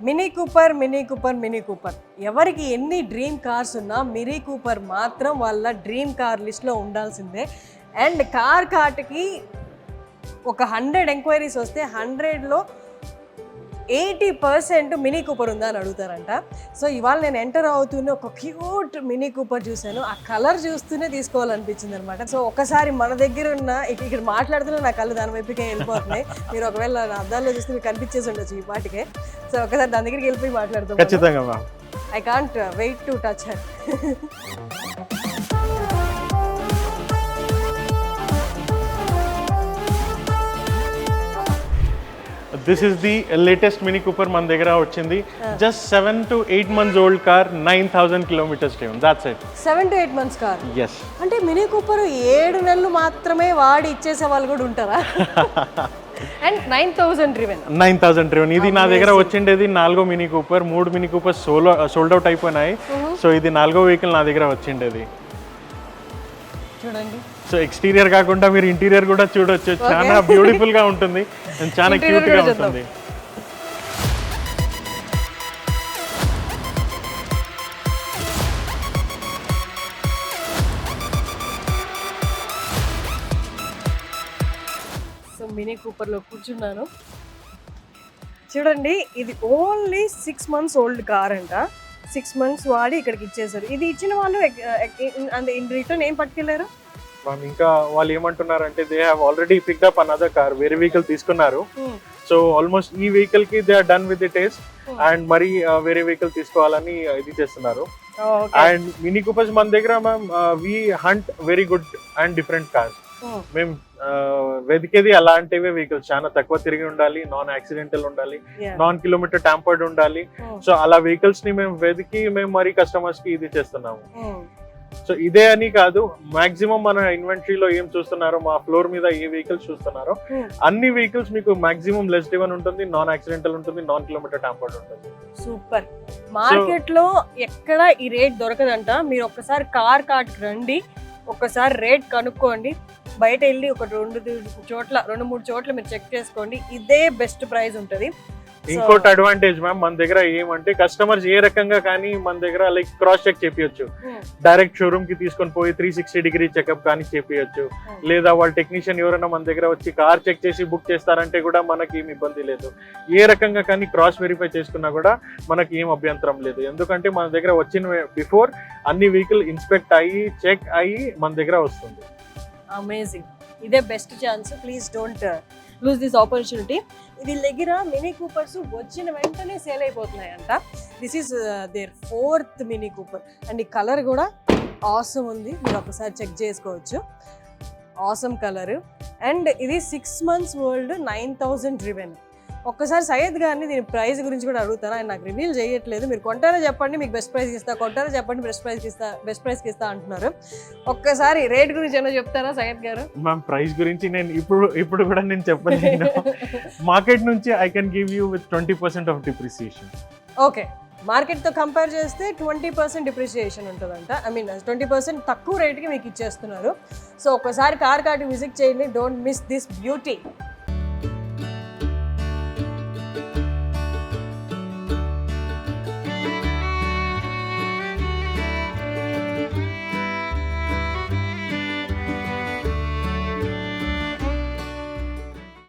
Mini Cooper mini Cooper mini Cooper ఎవరికి ఎన్ని dream cars ఉన్నా మినీ కూపర్ మాత్రం వాళ్ళ డ్రీమ్ కార్ లిస్ట్లో ఉండాల్సిందే. అండ్ కార్ట్కి ఒక 100 ఎంక్వైరీస్ వస్తే 100లో 80% మినీ కూపర్ ఉందా అని అడుగుతారంట. సో ఇవాళ నేను ఎంటర్ అవుతూనే ఒక క్యూట్ మినీ కూపర్ చూశాను. ఆ కలర్ చూస్తూనే తీసుకోవాలనిపించింది అనమాట. సో ఒకసారి మన దగ్గర ఉన్న ఇక్కడ మాట్లాడుతూనే నా కళ్ళు దాని వైపుకే వెళ్ళిపోతున్నాయి. మీరు ఒకవేళ నా అద్దాల్లో చూస్తే మీకు కనిపించేసి ఉండొచ్చు ఈ పాటికే. సో ఒకసారి దాని దగ్గరికి వెళ్ళిపోయి మాట్లాడుతాం. ఖచ్చితంగా. I can't wait to touch her. This is the latest Mini Cooper మన దగ్గర వచ్చింది. Just 7 to 8 months old car, 9000 kilometers driven. That's it. 7 to 8 months car. Yes. అంటే మినీ కూపర్ 7 నెలలు మాత్రమే వాడి ఇచ్చేసే వాళ్ళు కూడా ఉంటారా? And 9000 driven. 9000 driven. ఇది నా దగ్గర వచ్చిండేది 4వ Mini Cooper. 3 Mini Cooper sold out అయిపోయినాయి. సో ఇది 4వ వెహికల్ నా దగ్గర వచ్చిండేది. చూడండి. సో ఎక్స్టీరియర్ కాకుండా మీరు ఇంటీరియర్ కూడా చూడొచ్చు. చాలా బ్యూటిఫుల్ గా ఉంటుంది, చాలా క్యూట్ గా ఉంటుంది. సో మినీ కూపర్ లో కూర్చున్నాను. చూడండి, ఇది ఓన్లీ 6 months ఓల్డ్ కార్ అంట. 6 months వాడి ఇక్కడికి ఇచ్చేసారు. ఇది ఇచ్చిన వాళ్ళు ఇన్ రిటర్న్ ఏం పట్టుకెళ్ళారు? ఇంకా వాళ్ళు ఏమంటున్నారంటే they have already picked up another car, వేరే వెహికల్ తీసుకున్నారు. సో ఆల్మోస్ట్ ఈ వెహికల్ కి they are done with the test and మరి వేరే వెహికల్ తీసుకోవాలని ఇది చేస్తున్నారు. అండ్ మినీ కూపర్స్ మన దగ్గర ma'am we hunt very good and different cars. మేము వెతికేది అలాంటివే వెహికల్స్, చాలా తక్కువ తిరిగి ఉండాలి, నాన్ యాక్సిడెంటల్ ఉండాలి, నాన్ కిలోమీటర్ ట్యాంపర్డ్ ఉండాలి. సో అలా వెహికల్స్ ని మేము వెతికి మేము మరి కస్టమర్స్ కి ఇది చేస్తున్నాము. సో ఇదే అని కాదు, మాక్సిమం మన ఇన్వెంటరీలో ఏం చూస్తున్నారో, మా ఫ్లోర్ మీద ఏ వెహికల్స్ చూస్తున్నారో అన్ని వెహికల్స్ మీకు మాక్సిమం లెస్ డ్రివెన్ ఉంటుంది, నాన్ యాక్సిడెంటల్ ఉంటుంది, నాన్ కిలోమీటర్ ట్యాంపర్డ్ ఉంటుంది. సూపర్. మార్కెట్ లో ఎక్కడ ఈ రేట్ దొరకదంట. మీరు ఒక్కసారి కార్ట్ రండి, ఒక్కసారి రేట్ కనుక్కోండి. బయట వెళ్ళి ఒక 2-3 చోట్ల మీరు చెక్ చేసుకోండి. ఇదే బెస్ట్ ప్రైస్ ఉంటుంది. ఇంకోటి అడ్వాంటేజ్ మ్యామ్ మన దగ్గర ఏమంటే కస్టమర్స్ ఏ రకంగా కానీ మన దగ్గర లైక్ క్రాస్ చెక్ చేపియొచ్చు. డైరెక్ట్ షోరూమ్ కి తీసుకొని పోయి 360-degree చెకప్ కానీ చేపియొచ్చు. లేదా వాళ్ళ టెక్నీషియన్ ఎవరైనా మన దగ్గర వచ్చి కార్ చెక్ చేసి బుక్ చేస్తారంటే కూడా మనకి ఏం ఇబ్బంది లేదు. ఏ రకంగా కానీ క్రాస్ వెరిఫై చేసుకున్నా కూడా మనకి ఏం అభ్యంతరం లేదు. ఎందుకంటే మన దగ్గర వచ్చిన బిఫోర్ అన్ని వెహికల్ ఇన్స్పెక్ట్ అయ్యి చెక్ అయ్యి మన దగ్గర వస్తుంది. అమేజింగ్. ఇదే best chance. Please don't lose this opportunity. ఇది దగ్గర మినీ కూపర్స్ వచ్చిన వెంటనే సేల్ అయిపోతున్నాయంట. This is their 4th Mini Cooper. And ఈ కలర్ కూడా ఆసమ్ ఉంది, మీరు ఒకసారి చెక్ చేసుకోవచ్చు. Awesome colour. అండ్ ఇది 6 months ఓల్డ్, 9000 driven. ఒక్కసారి సయ్యద్ గారిని దీని ప్రైస్ గురించి కూడా అడుగుతాను. ఆయన నాకు రివీల్ చేయట్లేదు. మీరు కొంటారో చెప్పండి, మీకు బెస్ట్ ప్రైస్ ఇస్తా, కొంటారో చెప్పండి, బెస్ట్ ప్రైస్కి ఇస్తా అంటున్నారు. ఒక్కసారి రేట్ గురించి ఏమో చెప్తారా సయ్యద్ గారు? మ్యామ్ ప్రైస్ గురించి నేను ఇప్పుడు కూడా నేను చెప్పలేను. మార్కెట్ నుంచి I can give you with 20% off depreciation. Okay. మార్కెట్తో కంపేర్ చేస్తే 20% డిప్రిసియేషన్ ఉంటుందంట. ఐ మీన్ 20% తక్కువ రేట్కి మీకు ఇచ్చేస్తున్నారు. సో ఒకసారి కార్ట్ విజిట్ చేయండి. Don't miss this beauty.